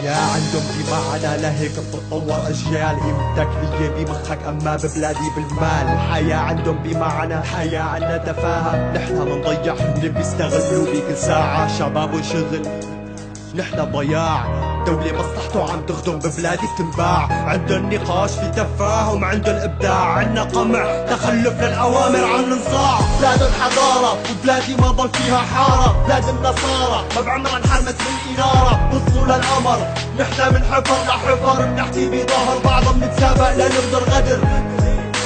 الحياة عندهم بمعنى لهيك بتتطور أجيال. قيمتك هي بمخك أما ببلادي بالمال. الحياة عندهم بمعنى الحياة عنا تفاهة. نحنا منضيع هن بيستغلوا بكل ساعة. شباب وشغل نحنا ضياع. دولة مصلحته عم تخدم ببلادي بتنباع. عندن نقاش في تفاهم عندن إبداع. عنا قمع تخلف للأوامر عم ننصاع. بلاد الحضارة وبلادي ما ضل فيها حارة. بلاد النصارى ما بعمرها انحرمت من إنارة. وصلوا للقمر نحنا من حفر لحفر. بنحكي بظهر بعض بنتسابق لنغدر غدر.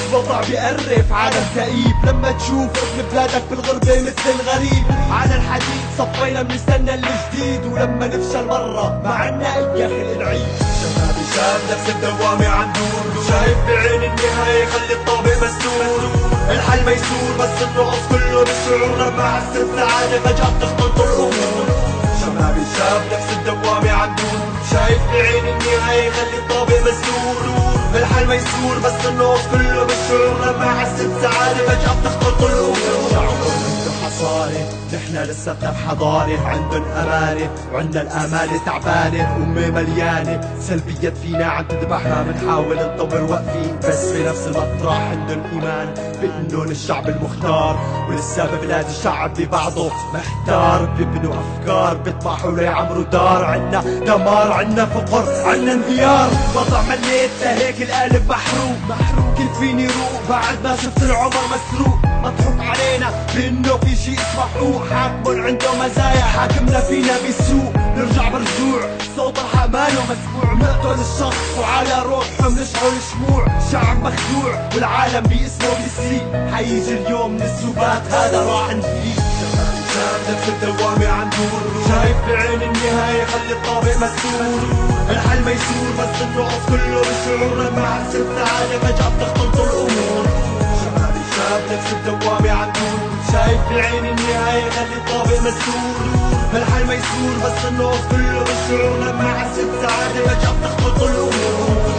الوضع بيقرف عالم كئيب لما تشوف ابن بلادك بالغربة مثل الغريب. على الحديد صفينا بنستنى الجديد. ولما نفشل مرة ما عنا اي خلق نعيد. شبابي شاب نفس الدوامة عم دور. شايف بعين النهاية خلي الطابق مسدود. الحل ميسور بس النقص كله بالشعور. لما حس السعادة فجأة بتختلط الأمور. شبابي شاب نفس الدوامة عم دور. شايف بعين النهاية خلي الطابق مسدود. الحل ميسور بس النقص كله بالشعور. لما حس بسعادة فجأة بتختلط الأمور. شعور عنده حصانة نحنا لساتنا بحضارة. عندن أمانة وعنا الآمال تعبانة. أمي مليانة سلبيات فينا عم تذبحنا. بنحاول نطور واقفين بس بنفس المطرح. عندن إيمان بأنهم الشعب المختار. ولسه ببلاد الشعب ببعضه محتار. ببنوا أفكار بيطمحوا ليعمروا دار. عنا دمار عنا فقر عنا انهيار. وضع مليت لهيك القلب محروق. كنت فيني روق بعد ما شفت العمر مسروق. مضحوك علينا بانه في شي اسمه حقوق. حاكم عنده مزايا حاكمنا فينا بيسوق. نرجع برجوع صوت الحق ماله مسموع. بنقتل الشخص وعلى روحهم نشعل شموع. شعب مخدوع والعالم باسمه بيسيء. حيجي اليوم من السبات هذا راح نفيق. شاب نفس الدوامة عم دور. شايف بعين النهاية خلي الطابق مسدود. الحل ميسور بس النقص كله بالشعور. لما حس بسعادة فجأة بتختلط الأمور. شبابي شاب نفس الدوامة عم دور. شايف بعين النهاية خلي الطابق مسدود. الحل ميسور بس النقص كله بالشعور. لما حس بسعادة فجأة بتختلط الأمور.